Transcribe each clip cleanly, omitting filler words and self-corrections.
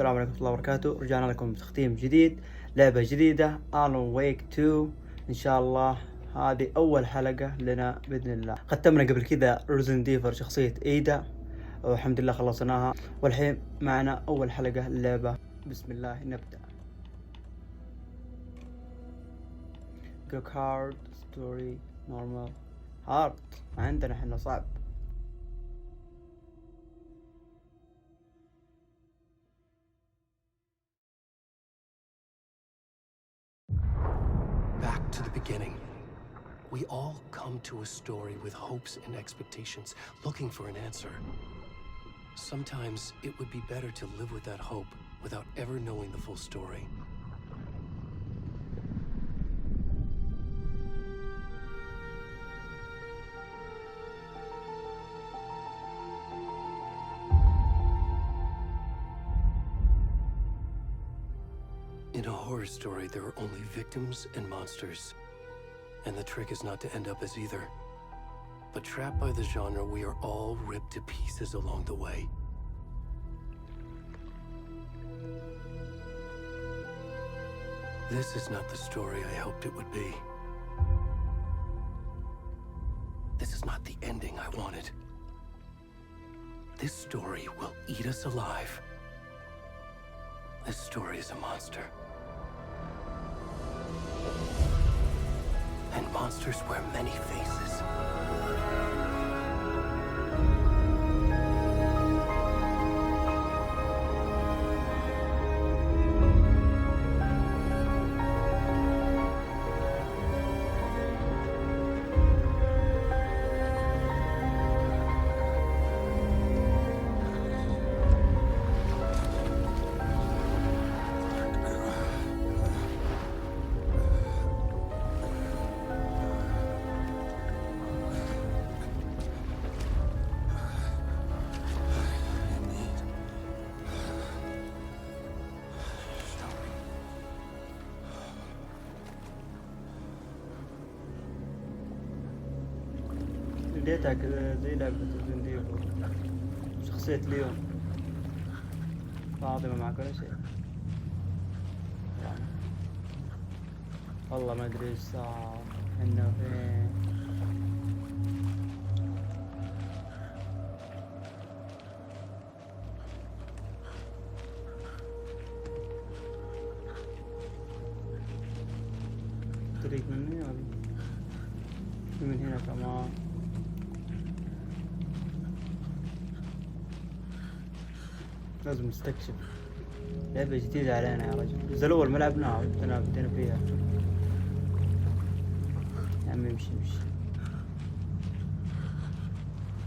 السلام عليكم ورحمة الله وبركاته. رجعنا لكم بتختيم جديد، لعبة جديدة ألون ويك 2 إن شاء الله. هذه أول حلقة لنا بإذن الله. ختمنا قبل كذا ريزن ديفر شخصية إيدا والحمد لله خلصناها، والحين معنا أول حلقة اللعبة. بسم الله نبدأ. Go hard story normal hard. عندنا احنا صعب. Back to the beginning. We all come to a story with hopes and expectations, looking for an answer. Sometimes it would be better to live with that hope without ever knowing the full story. In a horror story, there are only victims and monsters. And the trick is not to end up as either. But trapped by the genre, we are all ripped to pieces along the way. This is not the story I hoped it would be. This is not the ending I wanted. This story will eat us alive. This story is a monster. And monsters wear many faces. بديتها كذا زي لعبة ريزن ديفر شخصية ليون فاضمة مع كل شيء. والله ما ادري ايش صار انه فين. طريق مني ولا من هنا كمان. لازم نستكشف. لعبة جديدة علينا يا رجل. الجزء الأول ما لعبناها بدينا فيها. يا عمي امشي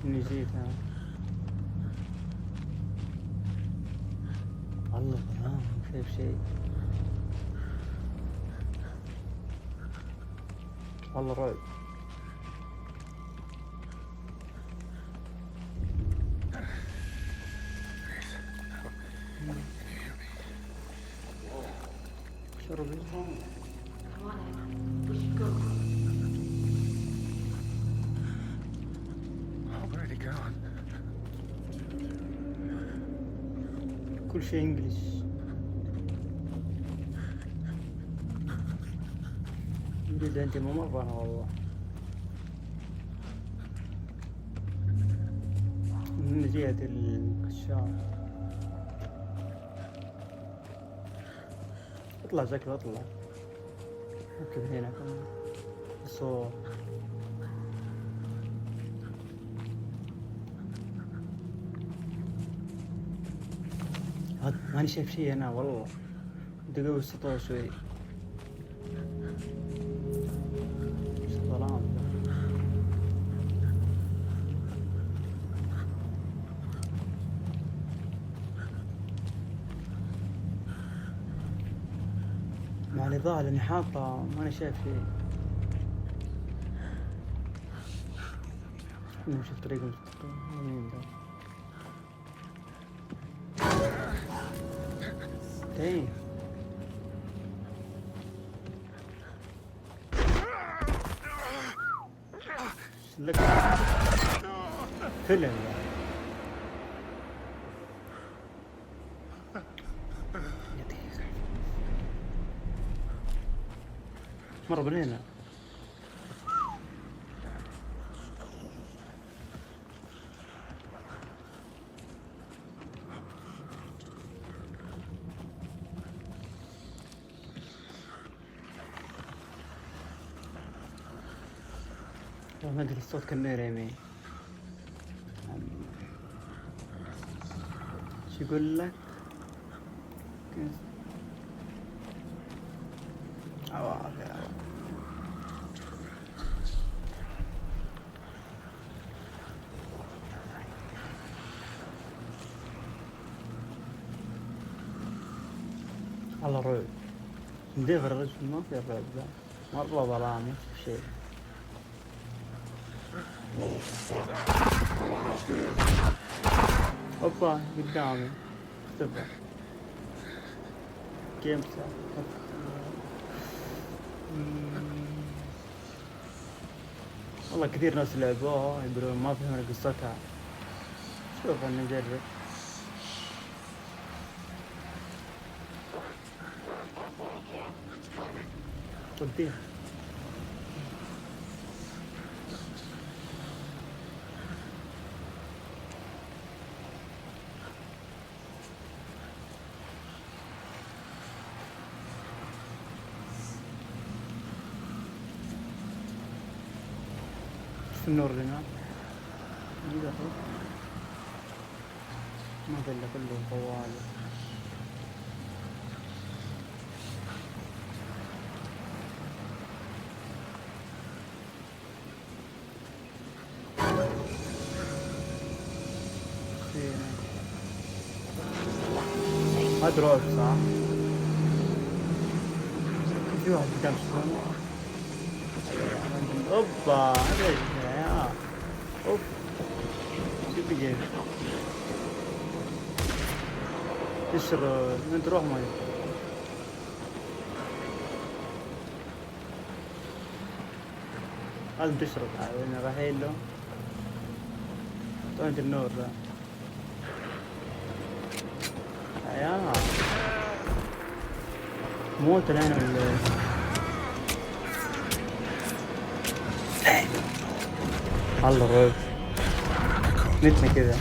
إني جيت ها. والله ظلام ما شايف شيء. والله رعب. شربي. كل شيء انجليش. انجليزي انت مو مرة انا والله. من جهة الكشاف. اطلع زكي اطلع. ركب هنا كمان الصوت. ماني شايف شيء هنا والله. بدي اقوي السطوع شوي. ايش الظلام ده. مع الإضاءة لأني حاطة ماني شايف شيء. نمشي في طريق مستقيم. يمين ده. تين. لك فيلم مرة من هنا. ما ادري الصوت كمير يمين. شو يقول لك؟ عوافي عوافي. الله رعب. ندير الرجل ما في الرعب ذا. مرة ظلام ما في شيء. اوبا قدامي اختفى. جيم والله كثير ناس لعبوها يقولون ما فهمنا قصتها. شوف انا نجرب. وديها. النور هنا ما في الا كله طوال. هذا رعب صح؟ في واحد قدام شلون؟ اوبا هذا يا اوف شو بيجي تشرب انت روح ماي. لازم تشرب انا رايحين له. طلعت النور ذا يا موت العين ولا الله رعب. متنا كذا.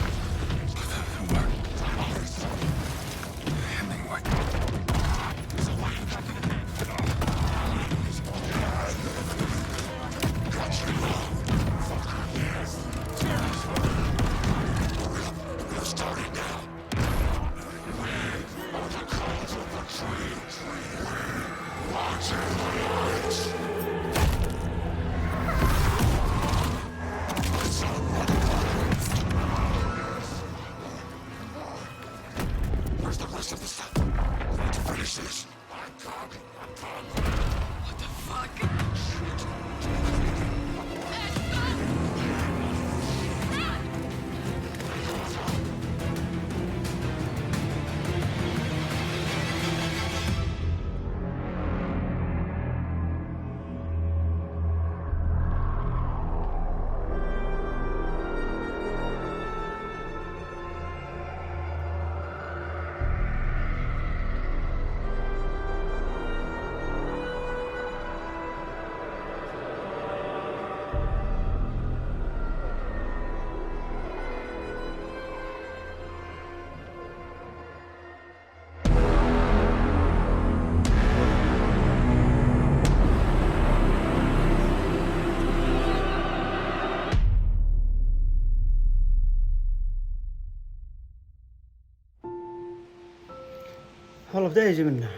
والله بداية يجي منه.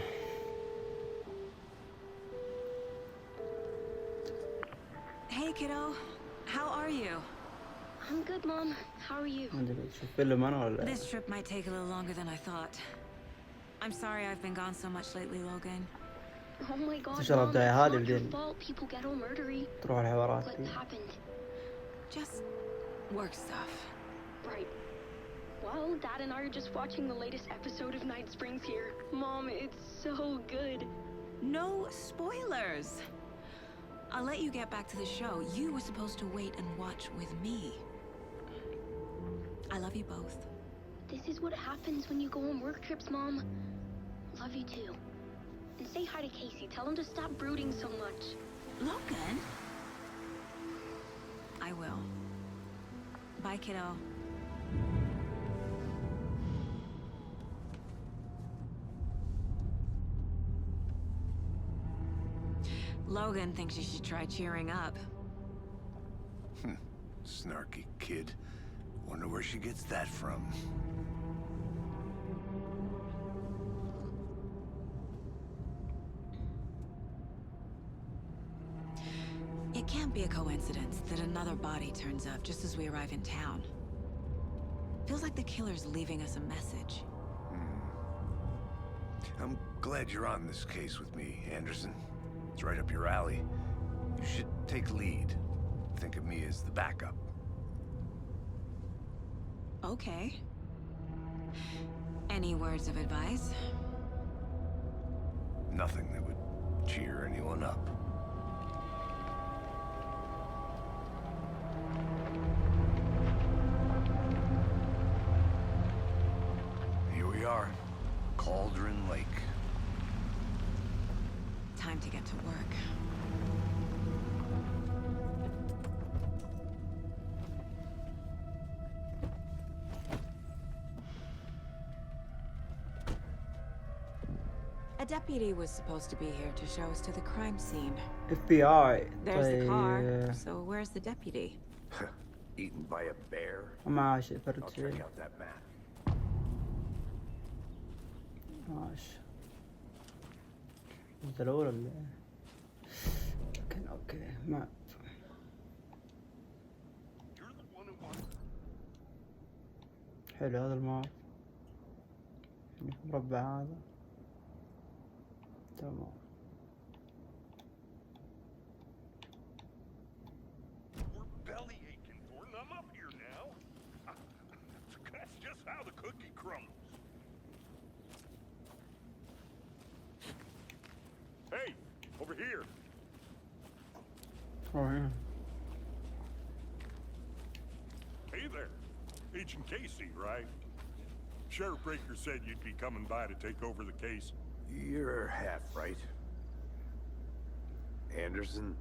Hey kiddo, how are you? I'm good, Mom. How are you? ما ادري شوف فيلم انا ولا. This trip might take a little longer than I thought. I'm sorry I've been gone so much lately, Logan. Oh my God, تشرب Mom, داي it's هذه not your بعدين fault. People get all murdery. تروح الحوارات What دي. happened? Just work stuff. Right. Well, Dad and I are just watching the latest episode of Night Springs here. Mom, it's so good. No spoilers. I'll let you get back to the show. You were supposed to wait and watch with me. I love you both. This is what happens when you go on work trips, Mom. Love you too. And say hi to Casey. Tell him to stop brooding so much. Logan? I will. Bye, kiddo. Logan thinks you should try cheering up. Snarky kid. Wonder where she gets that from. It can't be a coincidence that another body turns up just as we arrive in town. Feels like the killer's leaving us a message. I'm glad you're on this case with me, Anderson. It's right up your alley. You should take lead. Think of me as the backup. Okay. Any words of advice? Nothing that would cheer anyone up. Here we are. Cauldron Lake. Time to get to work. A deputy was supposed to be here to show us to the crime scene. FBI. There's the car. طيب So where's the deputy? Eaten by a bear? ماشي فرد I'll check شيء out that map. ماشي انت الاول ولا إيه؟ اوكي ما حلو هذا الماب مربع هذا تمام. We're belly aching, Thornton. I'm up here now. That's just how the cookie crumbles. Hey, over here. Oh, yeah. Hey there. Agent Casey, right? Sheriff Breaker said you'd be coming by to take over the case. You're half right. Anderson?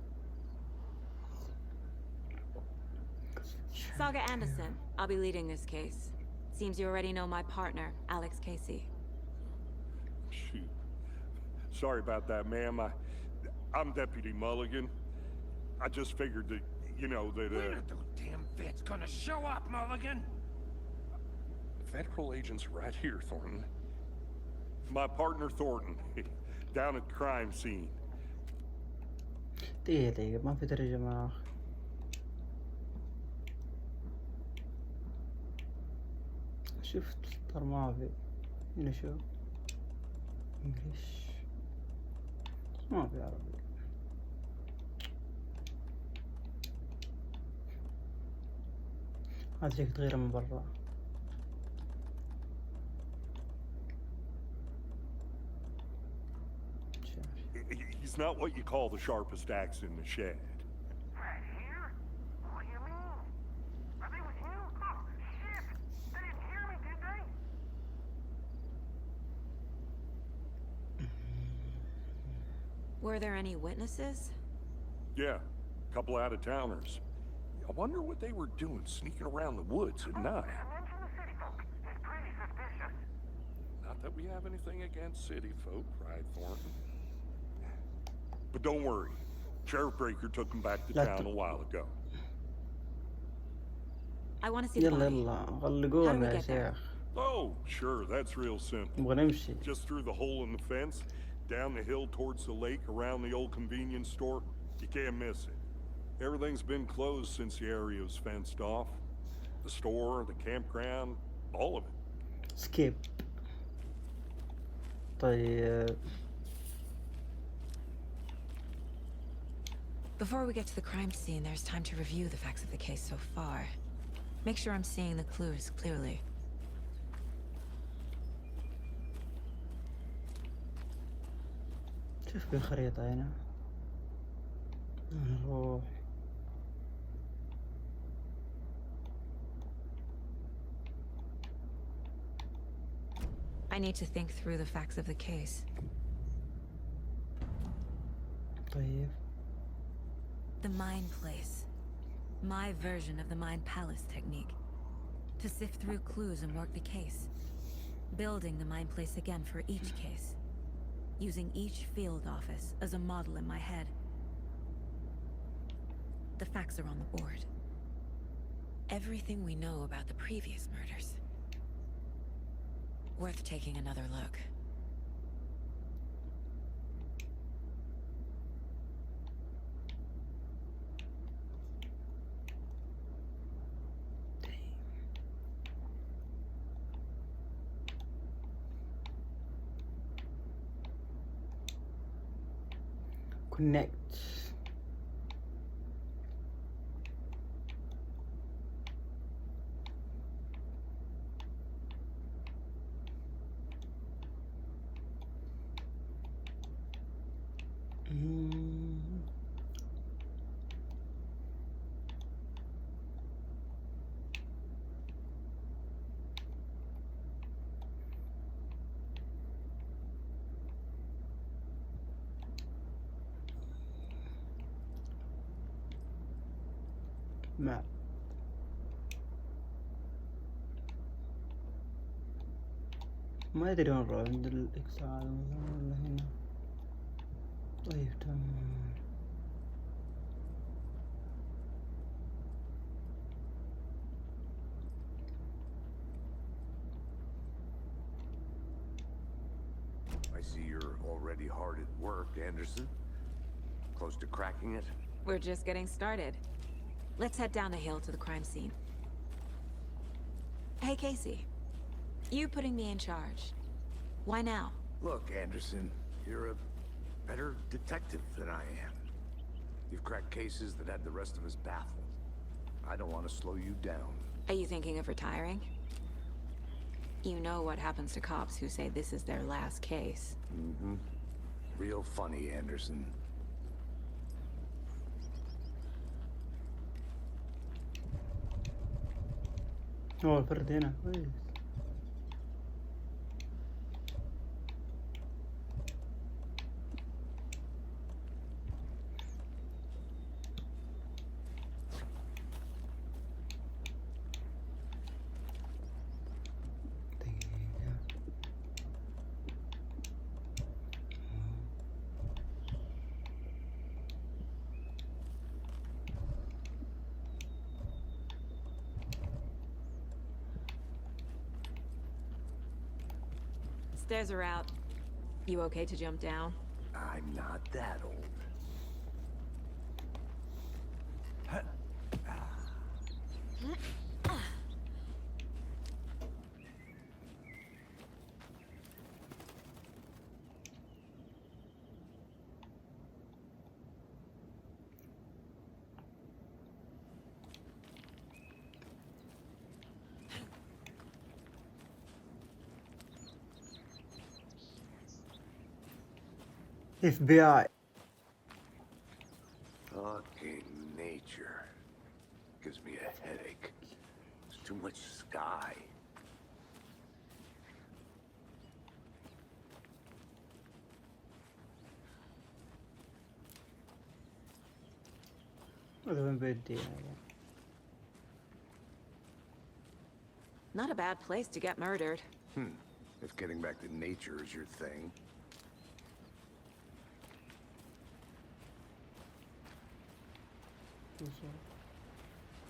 Saga Anderson. I'll be leading this case. Seems you already know my partner, Alex Casey. Shoot. Sorry about that, ma'am. I'm Deputy Mulligan. I just figured that, you know, that, When are those damn vets gonna show up, Mulligan? Federal agents right here, Thornton. My partner, Thornton, down at the crime scene. دقيقة ما في ترجمة. شفت ترى ما في هنا شو انجليش ما في عربي. هذا شكل تغيره من برا. He's not what you call the sharpest axe in the shed. Right here? What do you mean? Are they with you? Oh, shit! They didn't hear me, did they? Were there any witnesses? Yeah, a couple out-of-towners. I wonder what they were doing sneaking around the woods at night. Mention the city folk. It's pretty suspicious. Not that we have anything against city folk, right, Thornton? But don't worry. Sheriff Breaker took them back to town a while ago. I want to see the يلا body. يلا How do we غلقونا يا get there? شيخ. Oh, sure, that's real simple. نبغى نمشي. Just through the hole in the fence, down the hill towards the lake, around the old convenience store. You can't miss it. Everything's been closed since the area was fenced off. The store, the campground, all of it. سكيب. طيب Before we get to the crime scene, there's time to review the facts of the case so far. Make sure I'm seeing the clues clearly. شوف بالخريطة هنا. نروح. I need to think through the facts of the case. طيب. The mind place. My version of the mind palace technique. To sift through clues and work the case. Building the mind place again for each case. Using each field office as a model in my head. The facts are on the board. Everything we know about the previous murders. Worth taking another look. Connect. مع ما ادري وين نروح، عند الاكس هذا مثلا ولا هنا. طيب تمام. I see you're already hard at work, Anderson. Close to cracking it? We're just getting started. Let's head down the hill to the crime scene. Hey, Casey. You putting me in charge. Why now? Look, Anderson, you're a better detective than I am. You've cracked cases that had the rest of us baffled. I don't want to slow you down. Are you thinking of retiring? You know what happens to cops who say this is their last case. Mm-hmm. Real funny, Anderson. الفرد هنا كويس. Stairs are out. You okay to jump down? I'm not that old. FBI. Fucking nature. Gives me a headache. There's too much sky. هذا وين بدي هذا؟ Not a bad place to get murdered. If getting back to nature is your thing.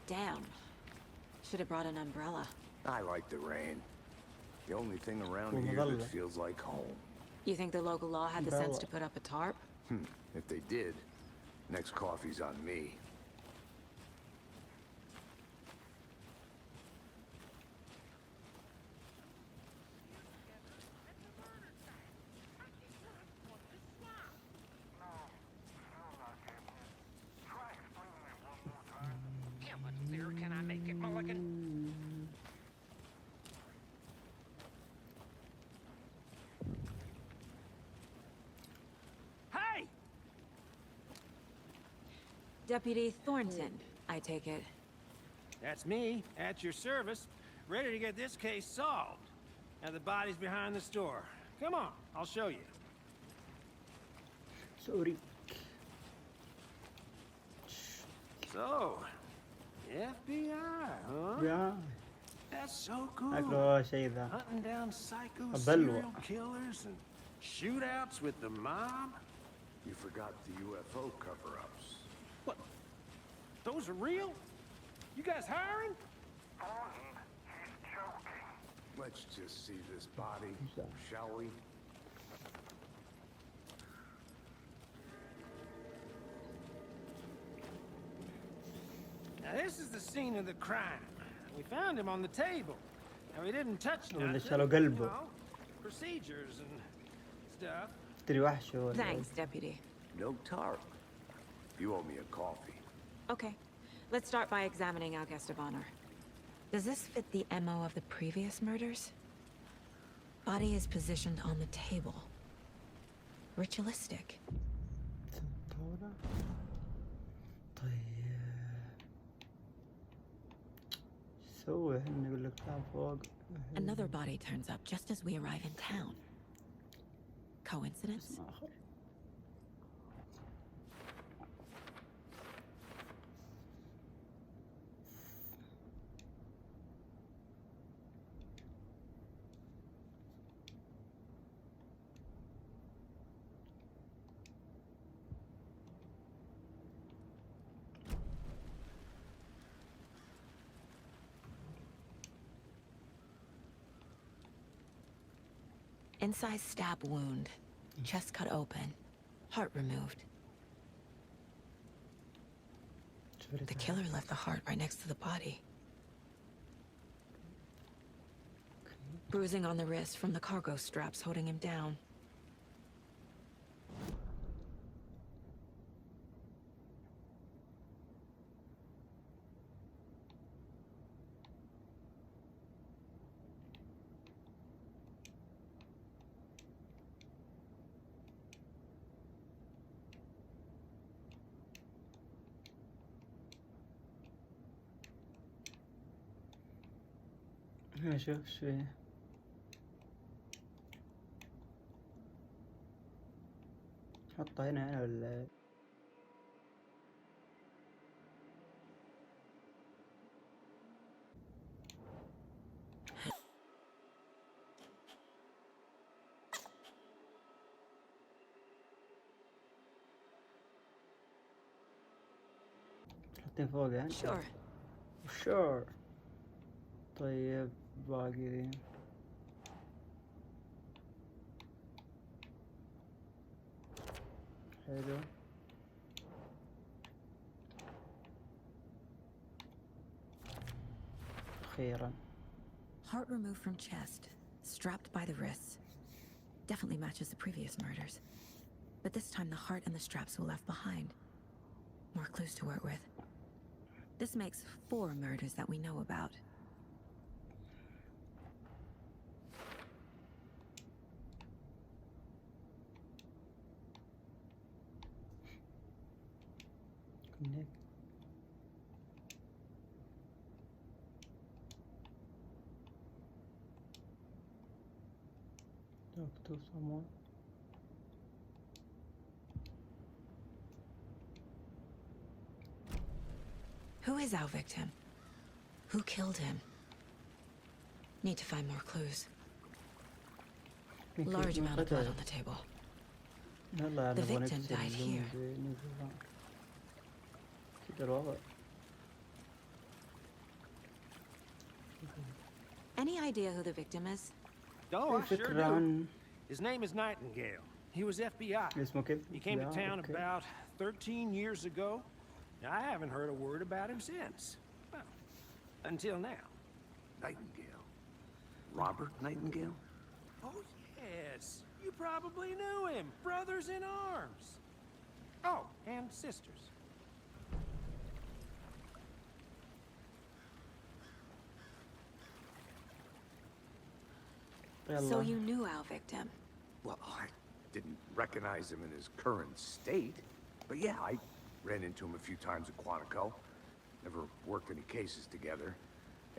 Damn. Should have brought an umbrella. I like the rain. The only thing around Well, here that umbrella. feels like home. You think the local law had the sense Umbrella. to put up a tarp? If they did, next coffee's on me. How much clearer can I make it, Mulligan? Hey! Deputy Thornton, I take it. That's me, at your service, ready to get this case solved. Now the body's behind the store. Come on, I'll show you. سوري. So, FBI, huh? يا That's so cool. أكله شيء ذا. Hunting down psycho بلوى. serial killers and shootouts with the mob. You forgot the UFO cover-ups. What? Those are real? You guys hiring? Fine, he's joking. Let's just see this body, shall we? Now this is the scene of the crime. We found him on the table. And we didn't touch واللي nothing. شالوا قلبه. You know, procedures and stuff. تدري وحش ولا؟ Thanks, Deputy. No tarp. You owe me a coffee. Okay, let's start by examining our guest of honor. Does this fit the MO of the previous murders? Body is positioned on the table. Ritualistic. طولة. طيب سوي احنا نقول لك تعال فوق. Another body turns up just as we arrive in town. Coincidence? اسم آخر. Incised stab wound. Chest cut open. Heart removed. The killer left the heart right next to the body. Bruising on the wrist from the cargo straps holding him down. أشوف شوية. حطها هنا ولا؟ حطين فوق يعني؟ Sure. Sure. طيب باقي حلو. أخيرا. Heart removed from chest, strapped by the wrists. Definitely matches the previous murders. But this time the heart and the straps were left behind. More clues to work with. This makes 4 murders that we know about. Connect. Talk to someone. Who is our victim? Who killed him? Need to find more clues. Large amount of blood on the table. The victim died here. كده الوضع. Any idea who the victim is? Oh, I sure فكرة do. عن His name is Nightingale. He was FBI. اسمه كده. He came to لا، town أوكي. about 13 years ago. I haven't heard a word about him since. Well, until now. Nightingale. Robert Nightingale? Oh, yes. You probably knew him. Brothers in arms. Oh, and sisters. So يلا. you knew our victim. Well, I didn't recognize him in his current state. But yeah, I ran into him a few times at Quantico. Never worked any cases together.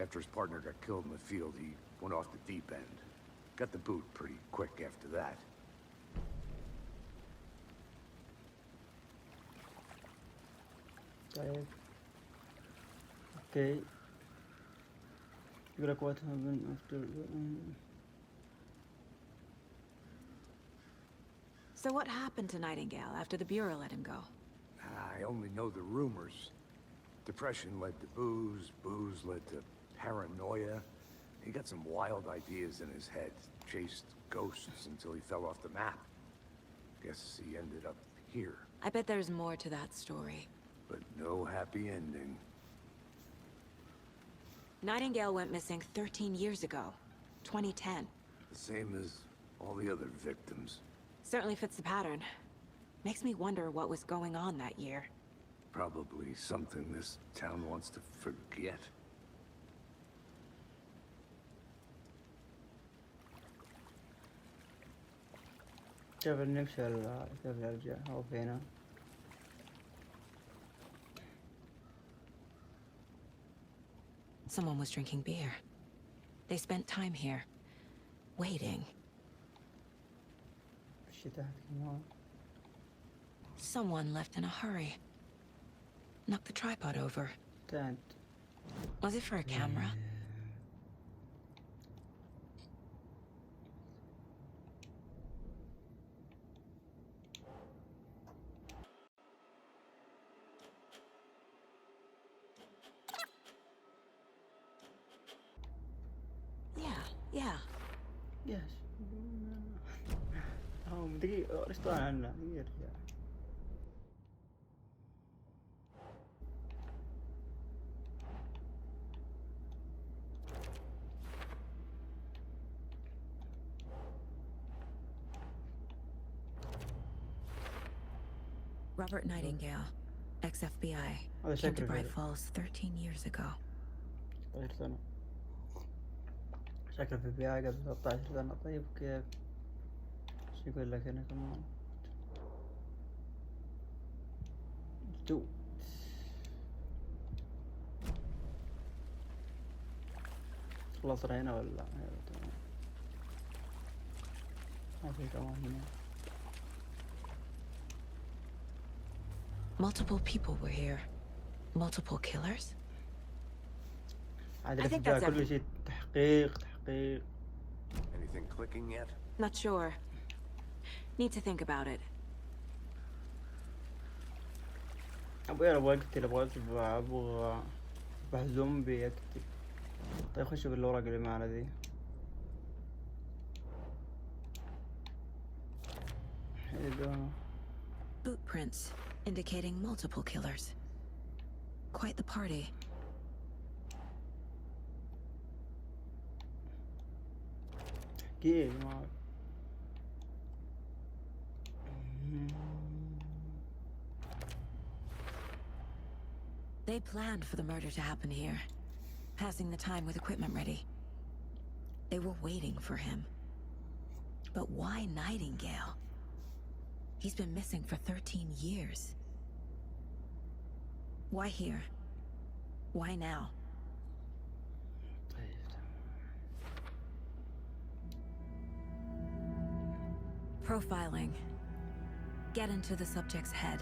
After his partner got killed in the field, he went off the deep end. Got the boot pretty quick after that. طيب اوكي. يقول لك what happened after. So what happened to Nightingale after the Bureau let him go? I only know the rumors. Depression led to booze, booze led to paranoia. He got some wild ideas in his head, chased ghosts until he fell off the map. Guess he ended up here, I bet there's more to that story. but no happy ending. Nightingale went missing 13 years ago. 2010. The same as all the other victims. Certainly fits the pattern. Makes me wonder what was going on that year. Probably something this town wants to forget. كيف نمشي كيف نرجع أو فينا. Someone was drinking beer. They spent time here, waiting. مشي تحت كمان. Someone left in a hurry. Knocked the tripod over. تانت. Was it for a camera? Yeah. يس. دقيقة رستان عنا يرجع. Robert Nightingale, ex-FBI, هذا came to شكله Bright كذا. Falls 13 years ago. 13 سنة. شكله في بيئة قبل 13 سنة. طيب كيف؟ شو يقول لك هنا كمان؟ جو. خلصنا هنا ولا؟ أيوة تمام. ما في كمان هنا. Multiple people were here. Multiple killers? عاد I think الفيديو that's كل شيء تحقيق. Anything clicking yet? Not sure. Need to think about it. أبغى أقتل أبغى زومبي أقتل. طيب خش بالورق اللي معنا ذي. حلو. Footprints indicating multiple killers. Quite the party. كيف ما They planned for the murder to happen here, passing the time with equipment ready. They were waiting for him. But why Nightingale? He's been missing for 13 years. Why here? Why now? Profiling. Get into the subject's head.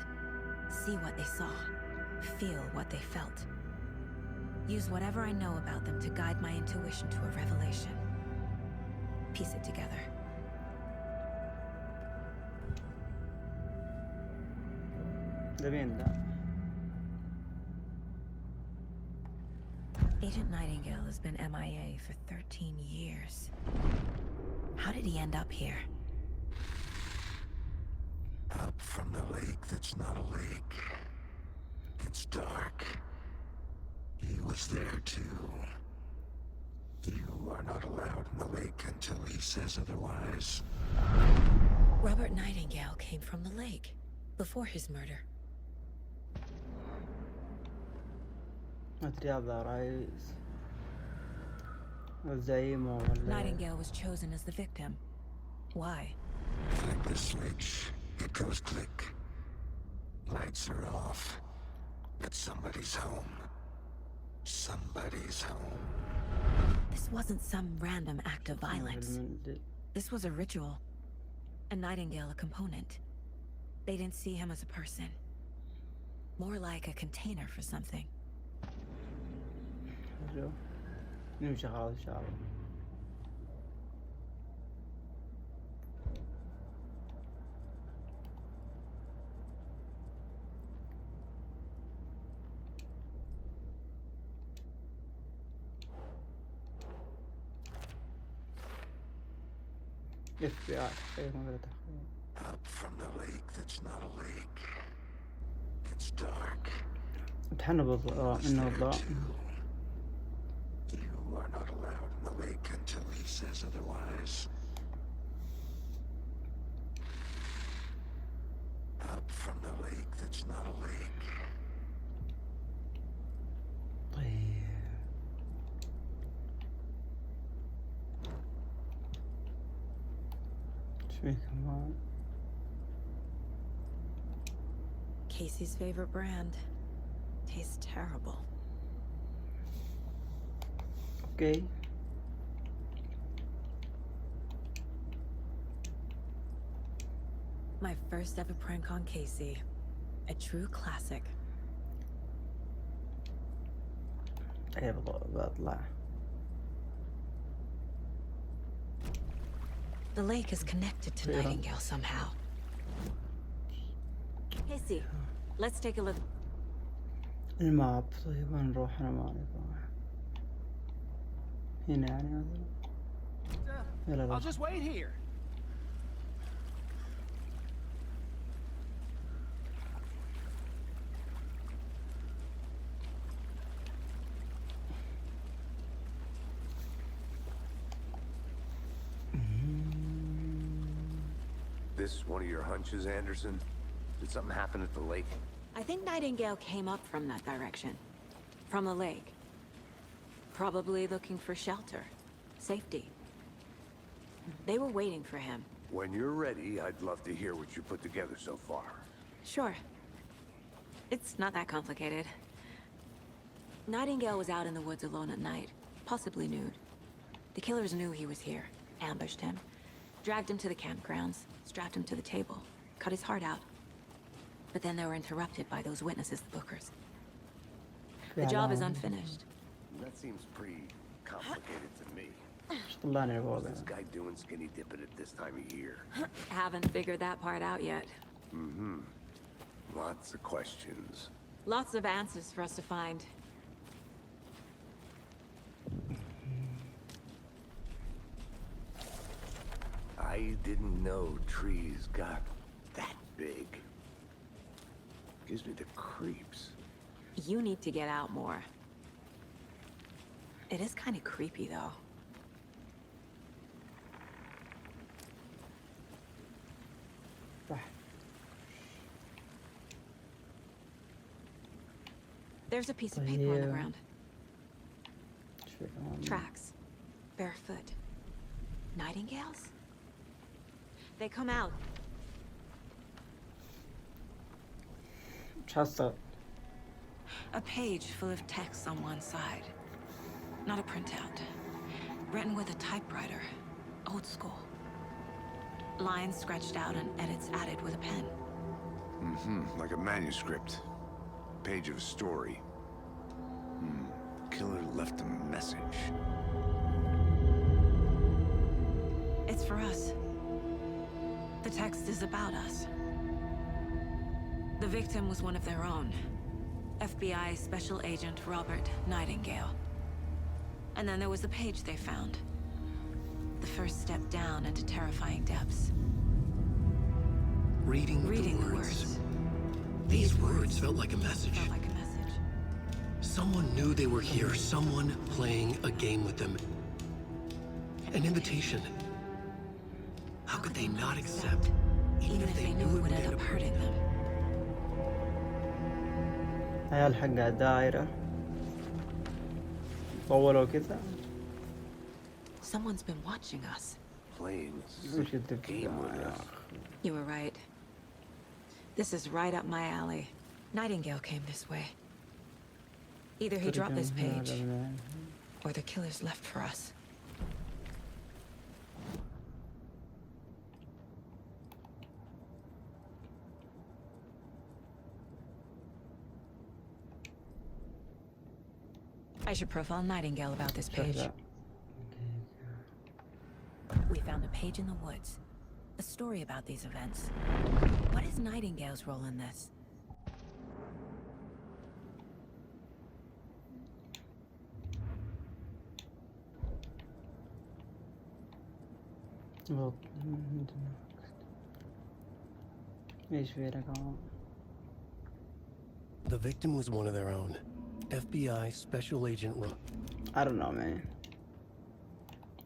See what they saw. Feel what they felt. Use whatever I know about them to guide my intuition to a revelation. Piece it together. ده مين ده؟ Agent Nightingale has been MIA for 13 years. How did he end up here? Up from the lake that's not a lake. It's dark. He was there too. You are not allowed in the lake until he says otherwise. Robert Nightingale came from the lake before his murder. ما أدري هذا رئيس والزعيم ولا. Nightingale was chosen as the victim. Why? Flick the switch. It goes click. Lights are off. But somebody's home. Somebody's home. This wasn't some random act of violence. This was a ritual. A Nightingale a component. They didn't see him as a person. More like a container for something. حلو. نمشي خلاص ان شاء الله. FBI. Up from the lake that's not a lake. It's dark. امتحنا بالضوء انه الضوء. You are not allowed in the lake until he says otherwise. Up from the lake that's not a lake. طيب ايش فيه كمان؟ Casey's favorite brand. Tastes terrible. اوكي. My first ever prank on Casey. A true classic. ايه بطلع. The lake is connected to Yeah. Nightingale somehow. Casey, let's take a look. الماب. طيب وين نروح؟ انا ما اعرف. هنا يعني مثلا. يلا I'll لا. just wait here. This one of your hunches, Anderson? Did something happen at the lake? I think Nightingale came up from that direction. From the lake. Probably looking for shelter. Safety. They were waiting for him. When you're ready, I'd love to hear what you put together so far. Sure. It's not that complicated. Nightingale was out in the woods alone at night, possibly nude. The killers knew he was here, ambushed him, dragged him to the campgrounds, strapped him to the table, cut his heart out. But then they were interrupted by those witnesses, the Bookers. The job is unfinished. That seems pretty complicated to me. ايش طلعني فوق؟ What's this guy doing skinny dipping at this time of year? Haven't figured that part out yet. Mm-hmm. Lots of questions. Lots of answers for us to find. I didn't know trees got that big. Gives me the creeps. You need to get out more. It is kind of creepy, though. صح. There's a piece of paper on the Yeah. ground. ايش فيه كمان؟ Tracks. Barefoot. Nightingales? They come out. ايش حصل؟ A page full of text on one side. Not a printout. Written with a typewriter. Old school. Lines scratched out and edits added with a pen. Mm-hmm. Like a manuscript. Page of a story. Killer left a message. It's for us. The text is about us. The victim was one of their own. FBI Special Agent Robert Nightingale. And then there was the page they found. The first step down into terrifying depths. Reading the words. These words felt like a message. Felt like a message. Someone knew they were here, someone playing a game with them. An invitation. How could they not accept, Even if they knew it would end up hurting them. عيال حق دايرة طولوا كذا. Someone's been watching us. Playing وش a الدب game with يا us. أخي؟ You were right. This is right up my alley. Nightingale came this way. Either he dropped this page, or the killers left for us. I should profile Nightingale about this page. سهلة. We found a page in the woods. A story about these events. What is Nightingale's role in this? ايش في رقم؟ The victim was one of their own. FBI Special Agent I don't know man.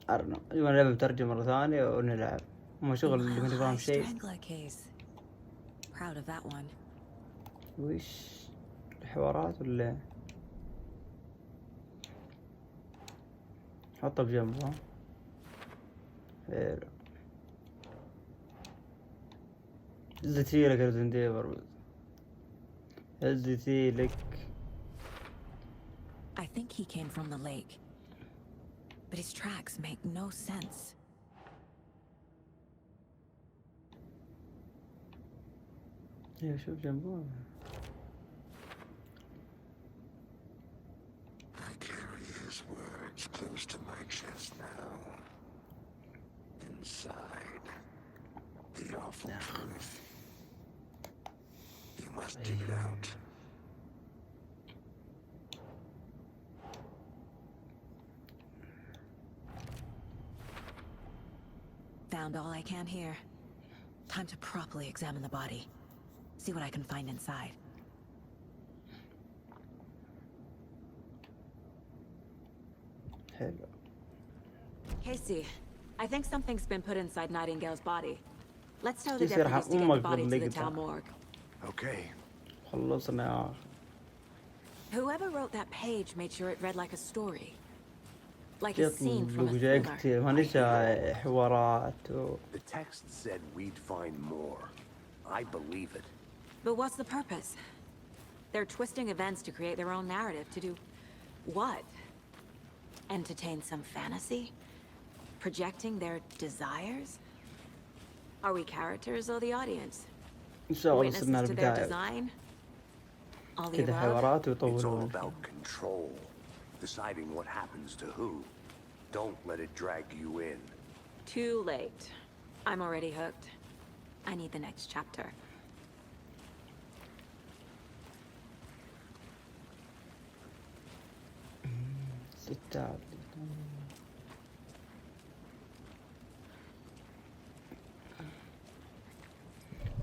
I don't know. يبغى نلعب بترجم مرة ثانية ونلعب. ما شغل اللي ما فاهم شيء. Strangler case. Proud of that one. وش الحوارات ولا حطه بجنبه. حلو. زتي لك ريزن ديفر. زتي لك. I think he came from the lake. But his tracks make no sense. يا شوف جنبه. I carry his words close to my chest now. Inside, the awful truth. You must dig it out. Found all I can here. Time to properly examine the body. See what I can find inside. حلو. Casey, I think something's been put inside Nightingale's body. Let's tell the يصير deputies to get the أمك body to the باللقطة. town morgue. Okay. خلصنا يا أخي. Whoever wrote that page made sure it read like a story. Like a scene يطلب from a وجاي thriller. كتير ما نشا حوارات و... The text said we'd find more. I believe it. But what's the purpose? They're twisting events to create their own narrative. To do what? Entertain some fantasy? Projecting their desires? Are we characters or the audience? إن شاء الله Witnesses وصلنا to their البداية. design? All the كذا above? حوارات It's all ويطولون. about control. Deciding what happens to who. Don't let it drag you in. Too late. I'm already hooked. I need the next chapter. ستات.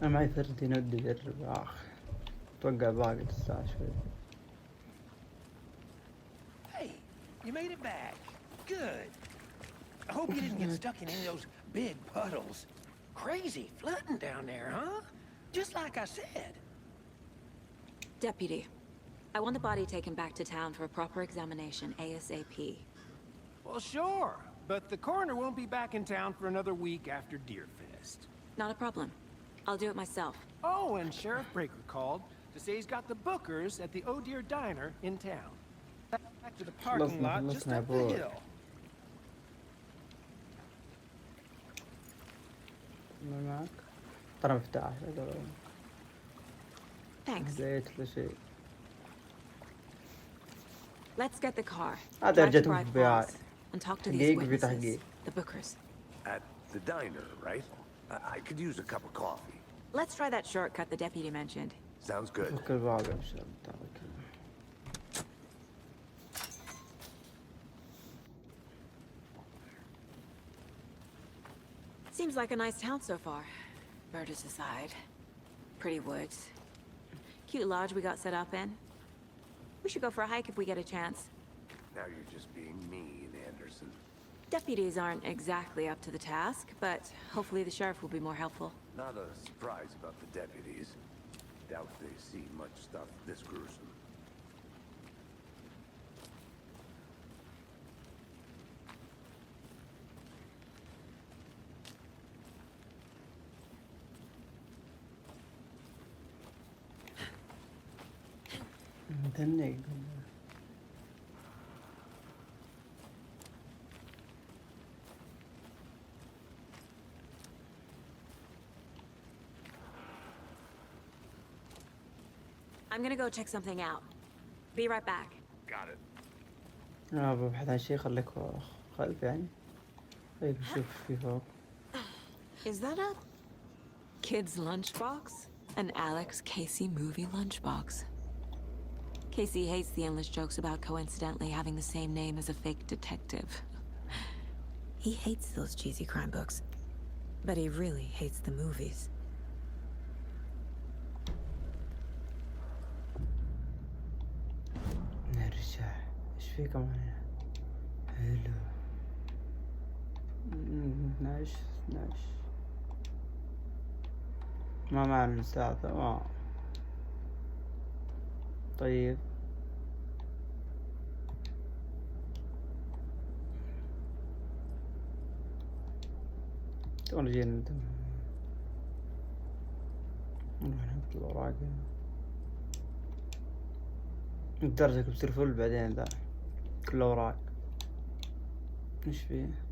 أنا معي فردي نودي جرب يا أخي. أتوقع باقي الساعة شوي. Hey, you made it back. Good. I hope you didn't get stuck in any of those big puddles. Crazy flooding down there, huh? Just like I said. Deputy, I want the body taken back to town for a proper examination ASAP. Well, sure. But the coroner won't be back in town for another week after Deerfest. Not a problem. I'll do it myself. Oh, and Sheriff Breaker called to say he's got the bookers at the Oh Dear Diner in town. Back to the parking lot just up the hill. معك ترى مفتاح. Thanks. زيت ولا شيء. Let's get the car. هذا Drive to رجعتهم Bright في البيع. Falls and talk to these تحقيق وفي witnesses. تحقيق. The bookers. At the diner, right? I could use a cup of coffee. Let's try that shortcut the deputy mentioned. Sounds good. فك الباب يا شباب. تعال كذا. Seems like a nice town so far. Murders aside. Pretty woods. Cute lodge we got set up in. We should go for a hike if we get a chance. Now you're just being mean, Anderson. Deputies aren't exactly up to the task, but hopefully the sheriff will be more helpful. Not a surprise about the deputies. Doubt they see much stuff this gruesome. متنق. I'm gonna go check something out. Be right back. Got it. أنا ببحث عن شيء خليك خلف يعني. طيب نشوف في فوق. Is that a kid's lunchbox? An Alex Casey movie lunchbox. Casey hates the endless jokes about coincidentally having the same name as a fake detective. He hates those cheesy crime books, but he really hates the movies. نرجع. ايش في كمان هنا؟ حلو. 12 ما معنا الساعة تمام. طيب تونا جينا نروح نحط الأوراق هنا. درجك بتصير فل بعدين ذا كل أوراق. ايش فيه؟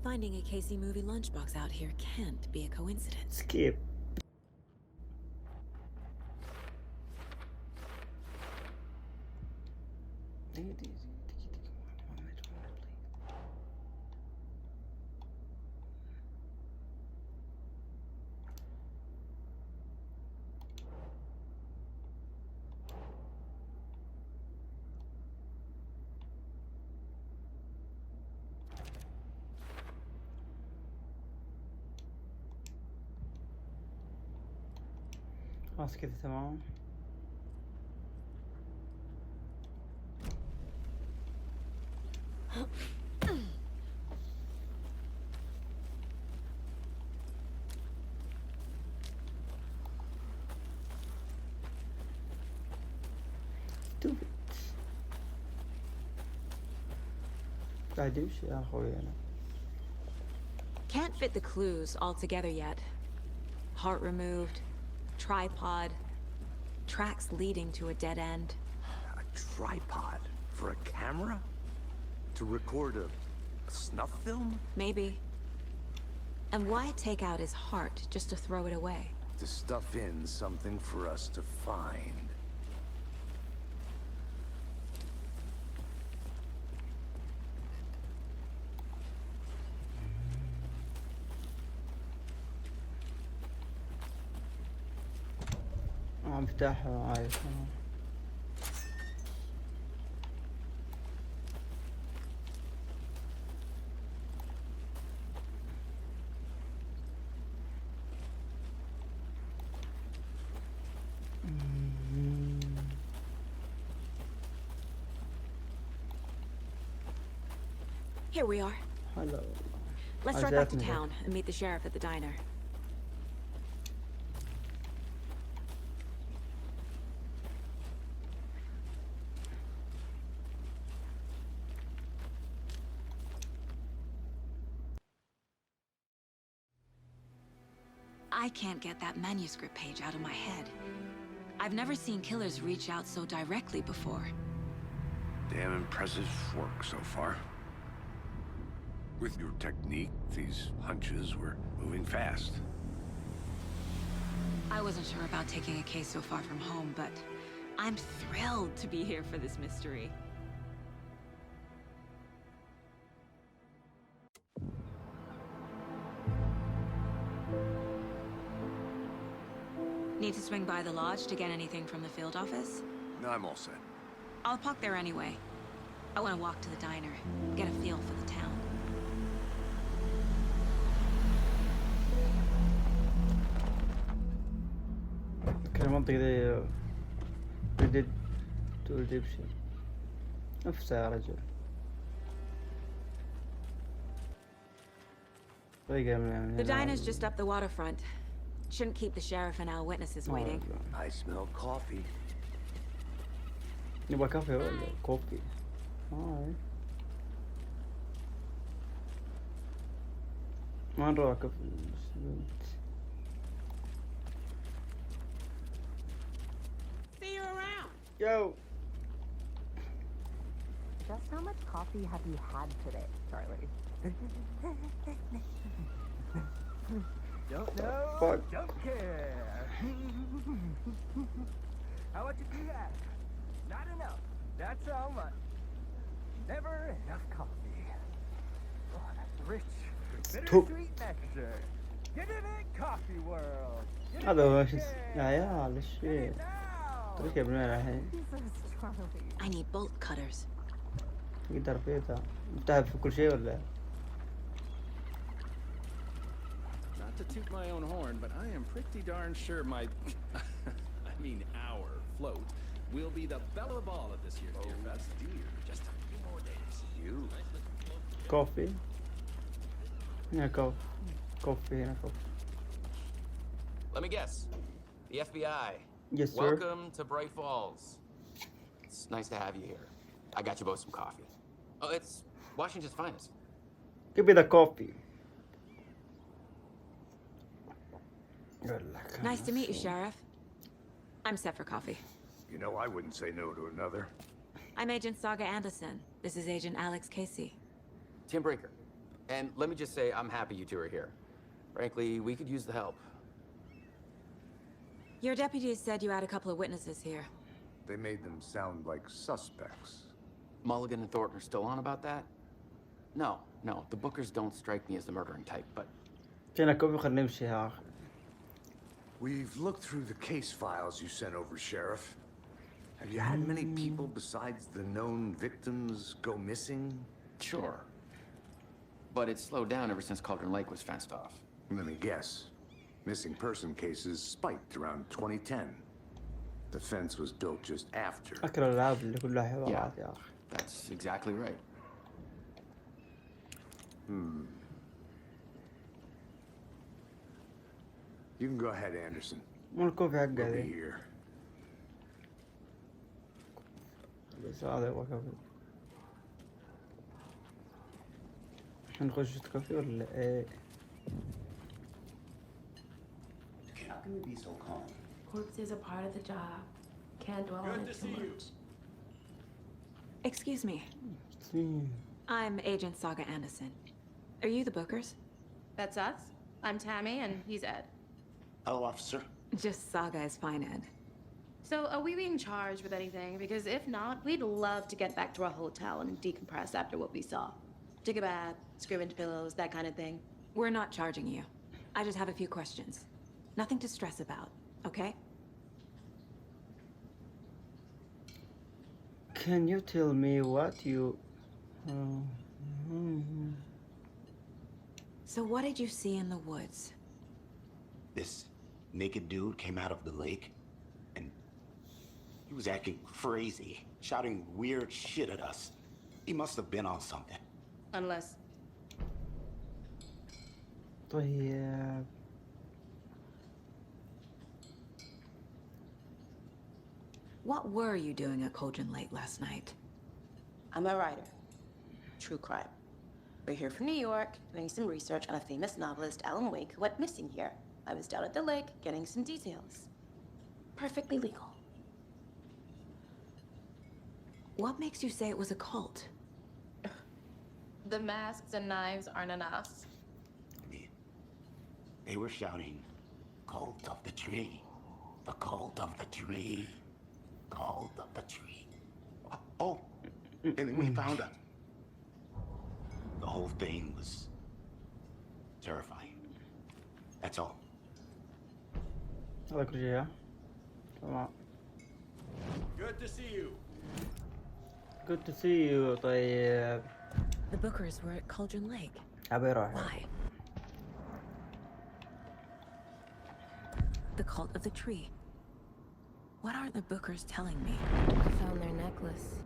Finding a Casey movie lunchbox out here can't be a coincidence. سكيب. خلاص كذا تمام. قاعد يمشي يا اخوي انا. Can't fit the clues all together yet. Heart removed, tripod, tracks leading to a dead end. A tripod for a camera? To record a snuff film? Maybe. And why take out his heart just to throw it away? To stuff in something for us to find. مفتاح عايش. Here we are. Hello. Let's drive back to town and meet the sheriff at the diner. I can't get that manuscript page out of my head. I've never seen killers reach out so directly before. Damn impressive work so far. With your technique, these hunches were moving fast. I wasn't sure about taking a case so far from home, but I'm thrilled to be here for this mystery. Need to swing by the lodge to get anything from the field office? No, I'm all set. I'll park there anyway. I want to walk to the diner, get a feel for the town. المنطقة دي بديت تقول جيب شيء نفسها يا رجل. The diner's just up the waterfront. Shouldn't keep the sheriff and our witnesses waiting. I smell coffee. نبغى كافي ولا كوفي؟ ما نروح كافي. Yo. Just how much coffee have you had today, Charlie? Don't know, Fuck. don't care. How much do you have? Not enough. That's how much. Never enough coffee. Oh, that's rich, bittersweet nectar. Get in it, coffee world. Get هذا هو in شو there. يا عيال ايش Get فيه؟ it now. تركب من وين الحين؟ Jesus, Charlie. I need bolt cutters. يقدر فيه ذا متعب في كل شيء ولا؟ Not to toot my own horn, but I am pretty darn sure my, I mean our float will be the belle of the ball at this year's Deer Fest. Just a few more days. You? كوفي. هنا كوفي. كوفي هنا كوفي. Let me guess. The FBI. Yes, sir. Welcome to Bright Falls. It's nice to have you here. I got you both some coffee. Oh, it's Washington's finest. Give me the coffee. Nice to meet you, Sheriff. I'm set for coffee. You know, I wouldn't say no to another. I'm Agent Saga Anderson. This is Agent Alex Casey. Tim Breaker. And let me just say, I'm happy you two are here. Frankly, we could use the help. Your deputies said you had a couple of witnesses here. They made them sound like suspects. Mulligan and Thornton are still on about that? No, the Bookers don't strike me as the murdering type, but... هنا كوفي خلينا نمشي يا أخي. We've looked through the case files you sent over, Sheriff. Have you had many people besides the known victims go missing? Sure. But it's slowed down ever since Cauldron Lake was fenced off. Let me guess. Missing person cases spiked around 2010. The fence was built just after. أكره الألعاب اللي كلها حوارات يا أخي. That's exactly right. You can go ahead, Anderson. مو الكوفي حقه We'll be ذي. here. بس هذا هو كوفي. نخش كوفي ولا إيه؟ How can you be so calm? Corpses are part of the job. Can't dwell on it too much. Excuse me. I'm Agent Saga Anderson. Are you the Bookers? That's us. I'm Tammy, and he's Ed. Hello, officer. Just Saga is fine, Ed. So, are we being charged with anything? Because if not, we'd love to get back to our hotel and decompress after what we saw. Take a bath, scream into pillows, that kind of thing. We're not charging you. I just have a few questions. Nothing to stress about, okay? Can you tell me what you... So what did you see in the woods? This naked dude came out of the lake, and he was acting crazy, shouting weird shit at us. He must have been on something. Unless... طيب. What were you doing at Cauldron Lake last night? I'm a writer. True crime. We're here from New York, doing some research on a famous novelist, Alan Wake, who went missing here. I was down at the lake, getting some details. Perfectly legal. What makes you say it was a cult? The masks and knives aren't enough. They were shouting, "Cult of the tree, the cult of the tree, cult of the tree." Oh, and then we found her. The whole thing was terrifying. That's all. هذا كل شيء ها؟ تمام. Good to see you. Good to see you. طيب. The Bookers were at Cauldron Lake. أبي أروح. Why? The cult of the tree. What aren't the Bookers telling me? I found their necklace.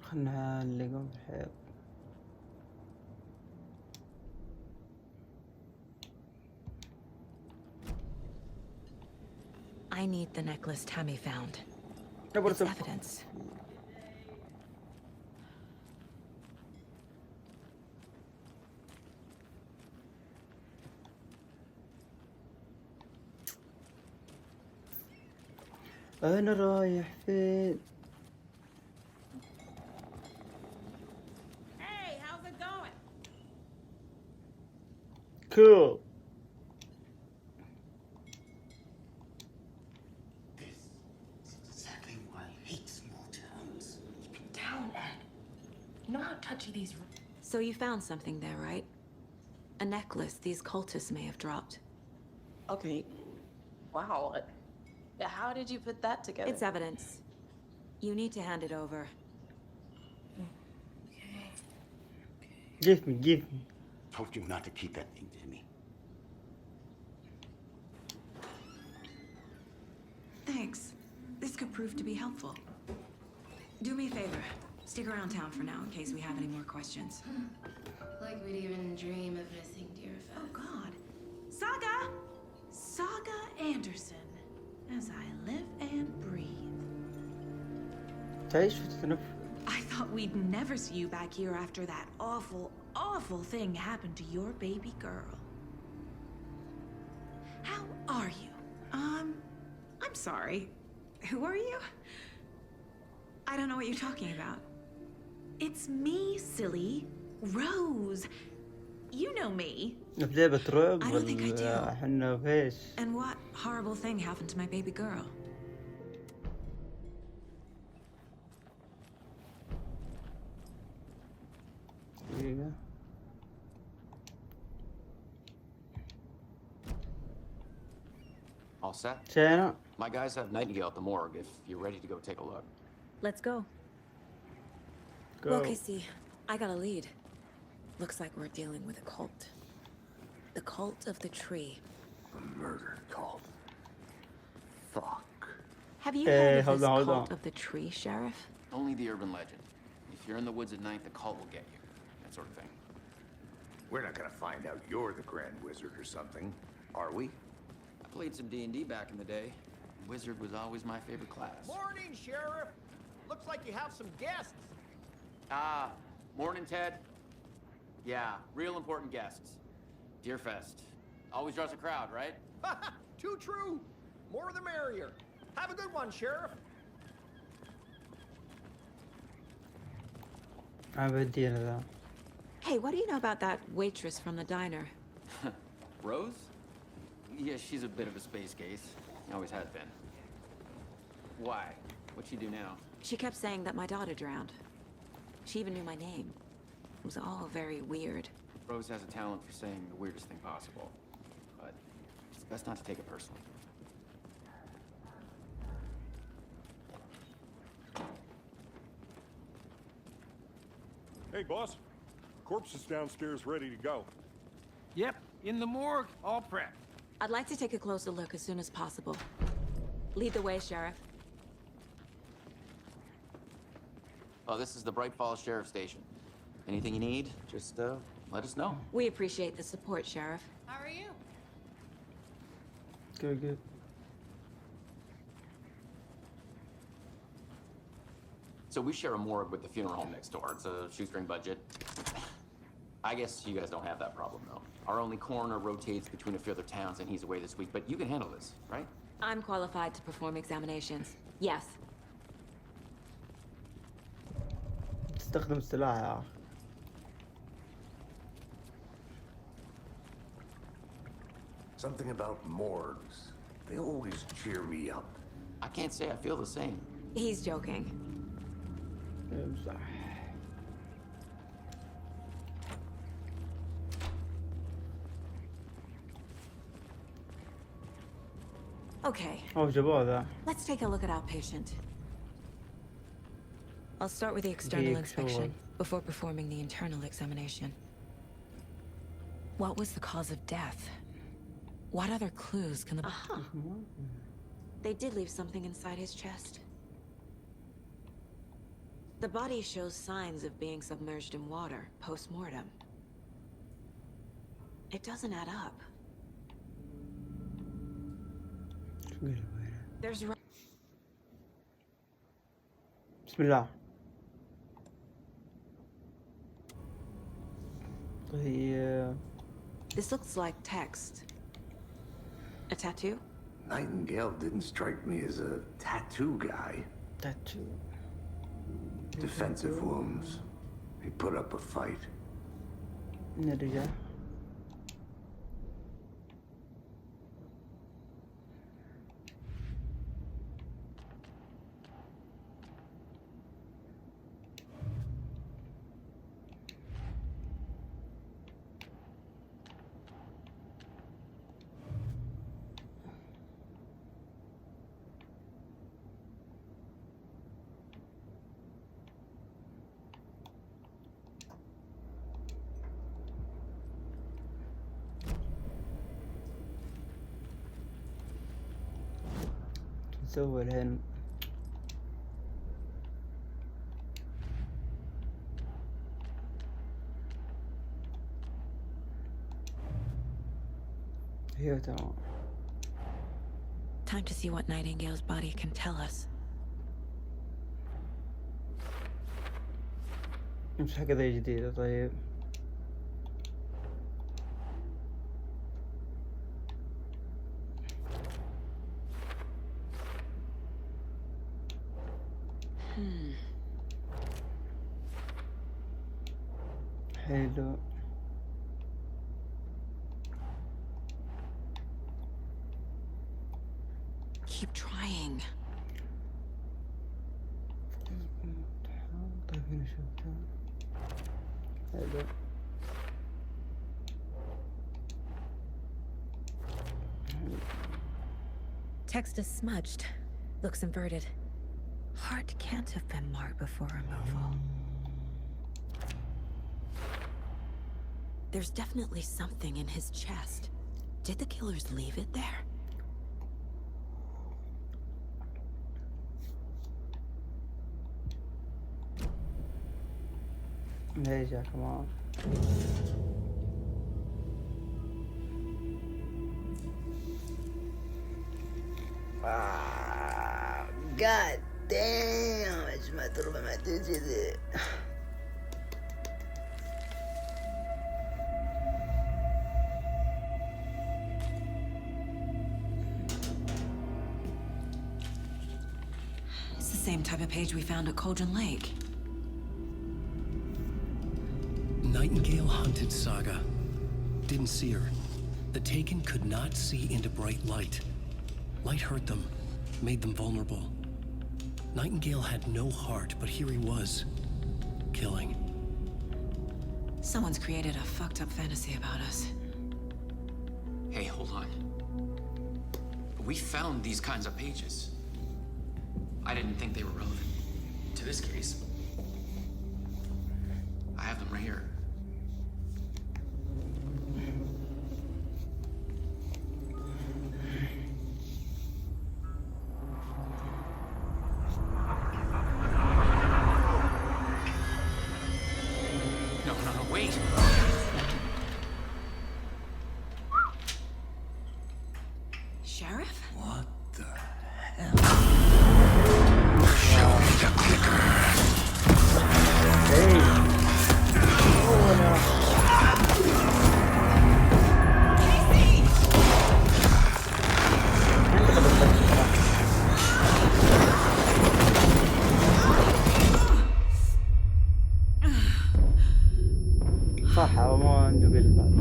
خلنا نلقون في الحيط. I need the necklace Tammy found. What It's is it? evidence. انا رايح فين؟ Hey, how's it going? cool. Exactly why I hate small towns. Keep it down, Ed. You know how touchy these. So you found something there, right? A necklace these cultists may have dropped. Okay. Wow. How did you put that together? It's evidence. You need to hand it over. give me. Told you not to keep that thing to me. Thanks. This could prove to be helpful. Do me a favor. Stick around town for now in case we have any more questions. Like we'd even dream of missing dear friends. Oh, God. Saga Anderson. As I live and breathe. تعيش وتتنفس. I thought we'd never see you back here after that awful thing happened to your baby girl. How are you? I'm sorry. Who are you? I don't know what you're talking about. It's me, silly. Rose. You know me. في لعبة رعب I don't think I do. ولا حنا فيش؟ And what horrible thing happened to my baby girl? دقيقة. All set? شينا. My guys have Nightingale at the morgue if you're ready to go take a look. Let's go. Go. Well, Casey, I got a lead. Looks like we're dealing with a cult. The cult of the tree. A murder cult. Fuck. Have you heard of hold this on. cult of the tree, Sheriff? Only the urban legend. If you're in the woods at night, the cult will get you. That sort of thing. We're not gonna find out you're the Grand Wizard or something, are we? I played some D&D back in the day. Wizard was always my favorite class. Morning, Sheriff. Looks like you have some guests. Ah, morning, Ted. Yeah, real important guests. Deerfest. Always draws a crowd, right? Too true. More the merrier. Have a good one, Sheriff. أنا بدي أنا ذا. Hey, what do you know about that waitress from the diner? Rose? Yeah, she's a bit of a space case. Always has been. Why? What'd she do now? She kept saying that my daughter drowned. She even knew my name. It was all very weird. Rose has a talent for saying the weirdest thing possible. But it's best not to take it personally. Hey, boss. Corpse is downstairs ready to go. Yep, in the morgue, all prepped. I'd like to take a closer look as soon as possible. Lead the way, Sheriff. Oh, this is the Bright Falls Sheriff Station. Anything you need, just let us know. We appreciate the support, Sheriff. How are you? Good. So we share a morgue with the funeral home next door. It's a shoestring budget. I guess you guys don't have that problem, though. Our only coroner rotates between a few other towns, and he's away this week. But you can handle this, right? I'm qualified to perform examinations. Yes. تستخدم السلاح يا أخي. Something about morgues. They always cheer me up. I can't say I feel the same. He's joking. امزح. Okay, أوه جابوه ذا. let's take a look at our patient. I'll start with the external inspection before performing the internal examination. What was the cause of death? What other clues can the... Aha! They did leave something inside his chest. The body shows signs of being submerged in water post-mortem. It doesn't add up. There's... بسم الله. طيب. This looks like text. A tattoo? Nightingale didn't strike me as a tattoo guy. Tattoo. Defensive wounds. He put up a fight. نرجع. نسوي الحين هي تمام. Time to see what Nightingale's body can tell us. مش حاجة ذي جديدة. طيب حلو. Keep trying. طيب هنا شفتها. حلو. Text is smudged. Looks inverted. Heart can't have been marked before removal. There's definitely something in his chest. Did the killers leave it there? نرجع كمان. God damn! يا جماعة ربما تجد. It's the same type of page we found at Cauldron Lake. Nightingale hunted Saga. Didn't see her. The Taken could not see into bright light. Light hurt them, made them vulnerable. Nightingale had no heart, but here he was, killing. Someone's created a fucked up fantasy about us. Hey, hold on. We found these kinds of pages. I didn't think they were relevant to this case. I have them right here. No, wait. Sheriff? What the hell? Show me the clicker. Hey. Oh no. صح هو ما عنده قلب بعد.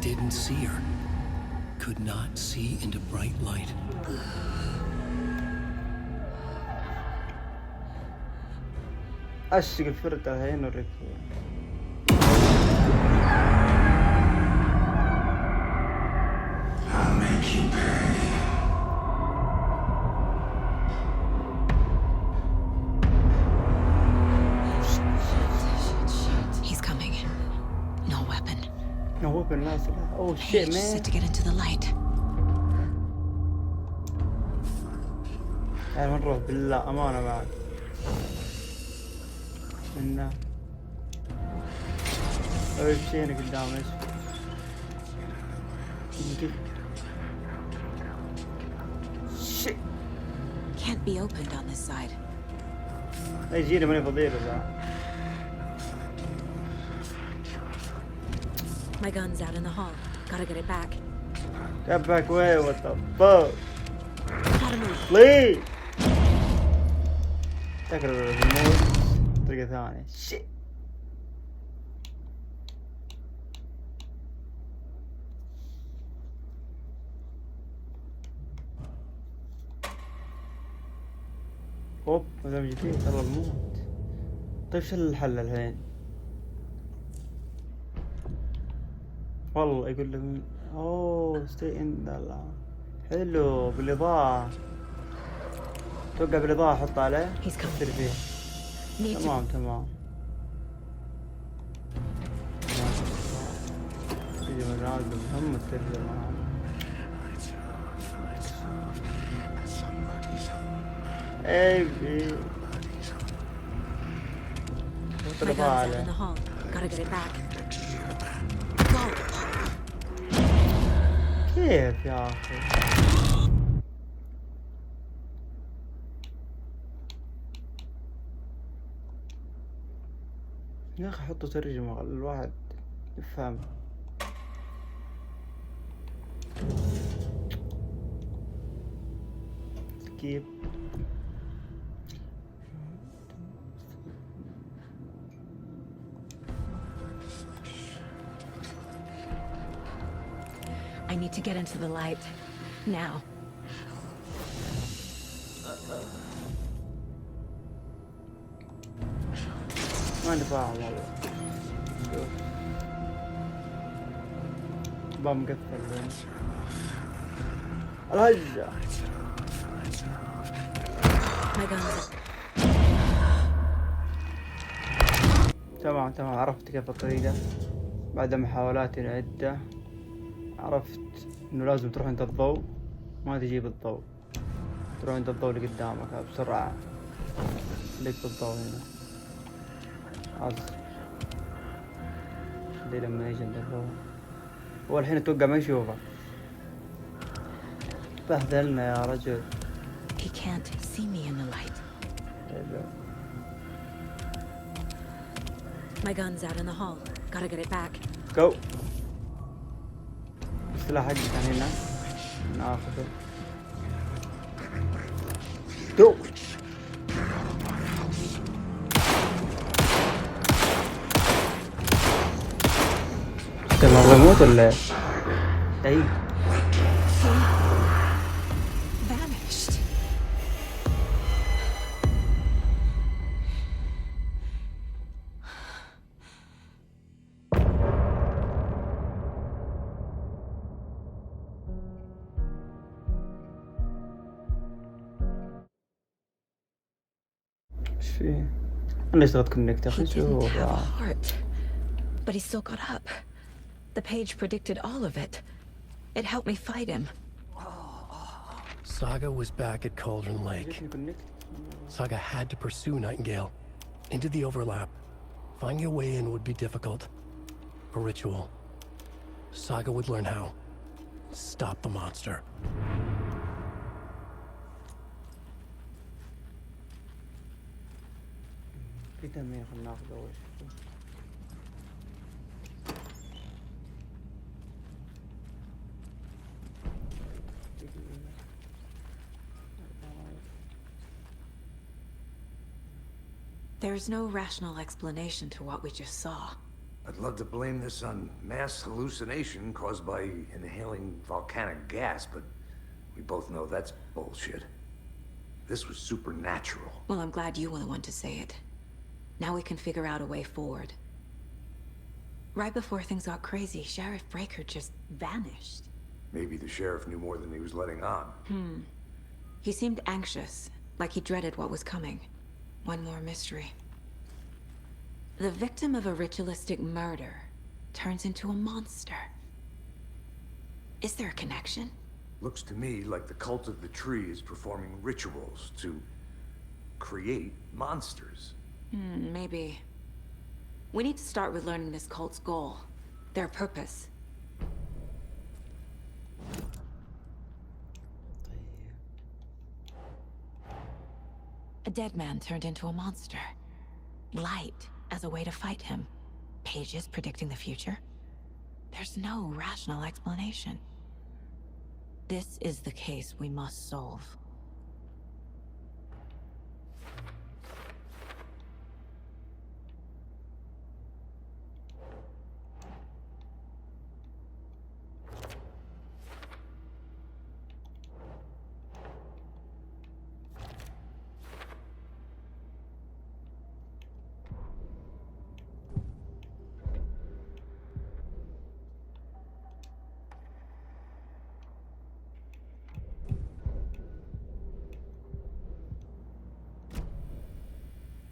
Didn't see her. Could not see into bright light. أشق الفردة هين وريك. I'll make you pay. He's coming. No weapon. No weapon, لا سلاح. Oh shit, Just man. had to get into the light. هاي نروح بالله أمانة بعد. إنه. أول شيء أنا قدام إيش؟ شيت. can't be opened on this side. يجينا ماني فضيل ولا. My gun's out in the hall. Gotta get it back. Get back away, what the fuck? Gotta move. Please. تكرر الموت بطريقة ثانية. Shit. اوب مدام جديد ترى الموت. طيب شو الحل الحين؟ والله يقول لك اوه ستي ان. حلو بالاضاءة. توقع بالاضاءة احط عليه يصير فيه. تمام تجي منازل مهم الترجمة. ايبي حط الاضاءة عليه. كيف يا اخي؟ يا اخي حطوا ترجمة الواحد يفهم. كيف I need to get into the light. Now. ما عندي فاهم والله. شوف باب مقفل بين الهجة. تمام عرفت كيف الطريقة. بعد محاولات عدة عرفت انه لازم تروح عند الضوء، ما تجيب الضوء، تروح عند الضوء اللي قدامك بسرعة. خليك بالضوء هنا. دي لما يجي عند الضوء هو الحين اتوقع ما يشوفه. بهذلنا يا رجل. He can't see me in the light. My gun's out in the hall. Gotta get it back. Go. السلاح حقي كان هنا. ناخذه. Go. كان الله يموت ولا ايه؟ Vanished. ايش فيه؟ انا اشتغلت كونكت اخي. He didn't have a heart, but he still got up. The page predicted all of it. It helped me fight him. Saga was back at Cauldron Lake. Saga had to pursue Nightingale into the overlap. Finding a way in would be difficult. A ritual. Saga would learn how. Stop the monster. في تنمية خلنا ناخذ أول شيء. There's no rational explanation to what we just saw. I'd love to blame this on mass hallucination caused by inhaling volcanic gas, but we both know that's bullshit. This was supernatural. Well, I'm glad you were the one to say it. Now we can figure out a way forward. Right before things got crazy, Sheriff Breaker just vanished. Maybe the sheriff knew more than he was letting on. He seemed anxious, like he dreaded what was coming. One more mystery. The victim of a ritualistic murder turns into a monster. Is there a connection? Looks to me like the cult of the tree is performing rituals to create monsters. Maybe. We need to start with learning this cult's goal. Their purpose. dead man turned into a monster. Light as a way to fight him. Pages predicting the future. There's no rational explanation. This is the case we must solve.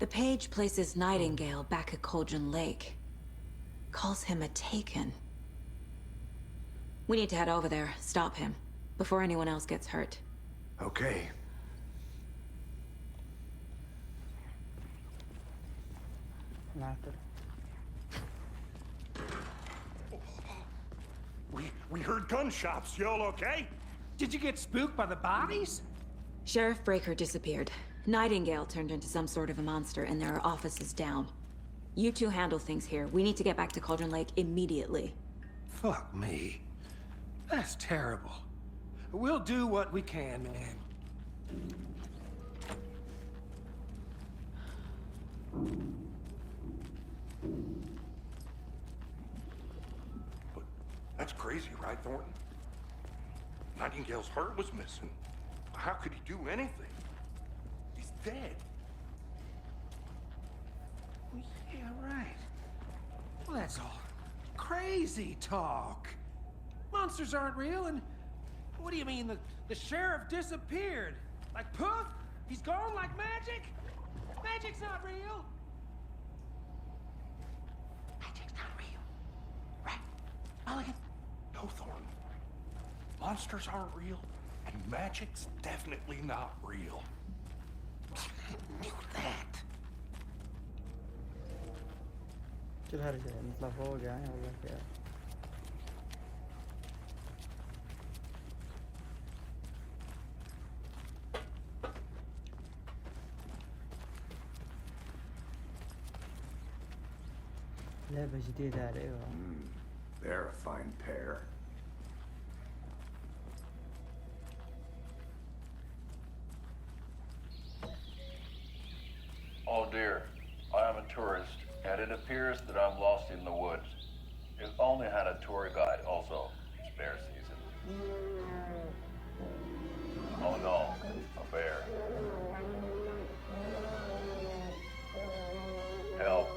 The page places Nightingale back at Cauldron Lake. Calls him a Taken. We need to head over there, stop him, before anyone else gets hurt. Okay. We heard gunshots. Y'all okay? Did you get spooked by the bodies? Sheriff Breaker disappeared. Nightingale turned into some sort of a monster, and there are offices down. You two handle things here. We need to get back to Cauldron Lake immediately. Fuck me. That's terrible. We'll do what we can, man. But that's crazy, right, Thornton? Nightingale's heart was missing. How could he do anything? He's dead. Yeah, right. Well, that's all crazy talk. Monsters aren't real, and what do you mean the sheriff disappeared? Like poof? He's gone like magic? Magic's not real. Magic's not real. Right? Mulligan? No, Thornton. Monsters aren't real, and magic's definitely not real. I knew that. شو الهرجة نطلع فوق يعني ولا كيف؟ لعبة جديدة عليها. They're a fine pair. Oh dear, I am a tourist, and it appears that I'm lost in the woods. If only had a tour guide also. Spare season. Oh no, a bear. Help.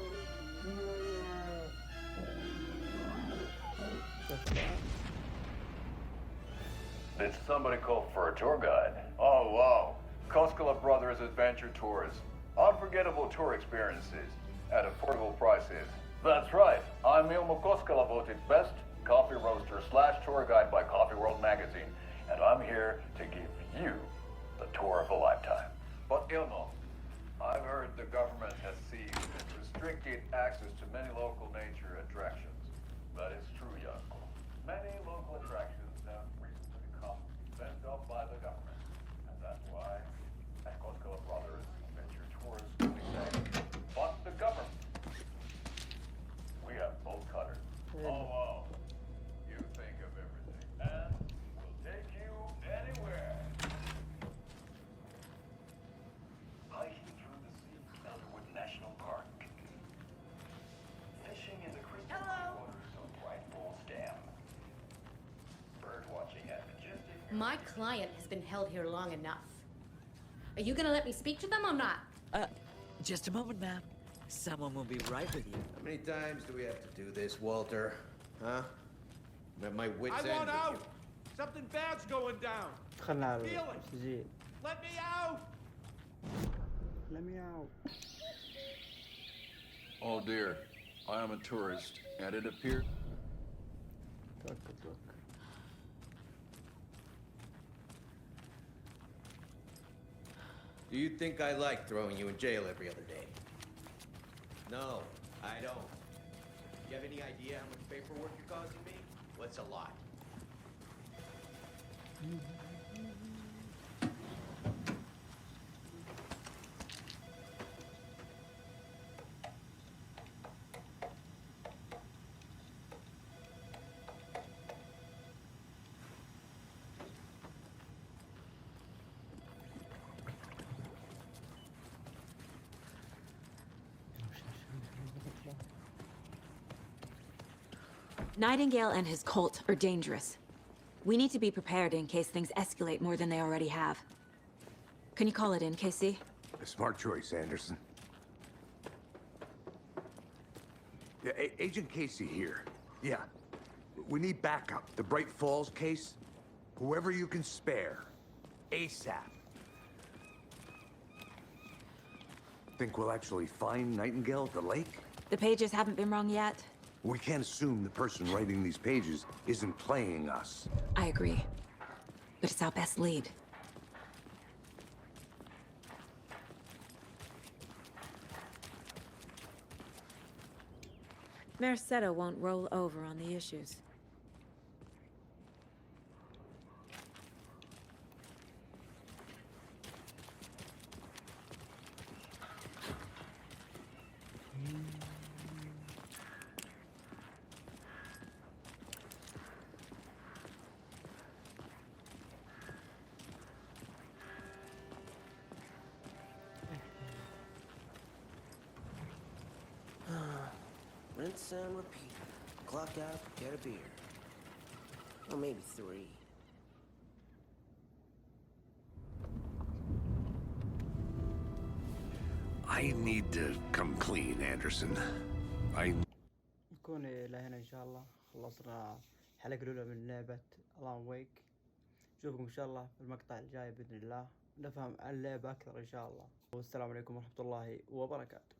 Did somebody call for a tour guide? Oh wow, Koskela Brothers Adventure Tours. Unforgettable tour experiences at affordable prices. That's right, I'm Ilmo Koskela, voted best coffee roaster / tour guide by Coffee World magazine, and I'm here to give you the tour of a lifetime. But Ilmo, I've heard the government has seized and restricted access to many local nature attractions. That is true, Jasko. Many local attractions have recently become fenced off by the government, and that's why at Koskela Brothers Adventure Tours we say, fuck the government. We have both cutters. Oh wow, you think of everything, and we'll take you anywhere. Hiking through the sea, Elderwood National Park. Fishing in the crystal waters of Bright Falls Dam. Bird watching at Majestic. My client has been held here long enough. Are you gonna let me speak to them or not? Just a moment, ma'am. Someone will be right with you. How many times do we have to do this, Walter? Huh? I'm at my wit's end. I want with out! you. Something bad's going down! دخلنا على Feel it. التسجيل. Let me out! Let me out. Oh dear, I am a tourist, and it appears. توكل. Do you think I like throwing you in jail every other day? No, I don't. You have any idea how much paperwork you're causing me? What's a lot? Nightingale and his cult are dangerous. We need to be prepared in case things escalate more than they already have. Can you call it in, KC? A smart choice, Anderson. Yeah, Agent Casey here. Yeah. We need backup. The Bright Falls case. Whoever you can spare. ASAP. Think we'll actually find Nightingale at the lake? The pages haven't been wrong yet. We can't assume the person writing these pages isn't playing us. I agree. But it's our best lead. Merced won't roll over on the issues. Rinse and repeat. Clock out, get a beer. Or maybe 3. I need to come clean, Anderson. نكون إلى هنا إن شاء الله خلصنا الحلقة الأولى من لعبة ألان ويك. نشوفكم إن شاء الله في المقطع الجاي بإذن الله، نفهم اللعبة أكثر إن شاء الله. والسلام عليكم ورحمة الله وبركاته.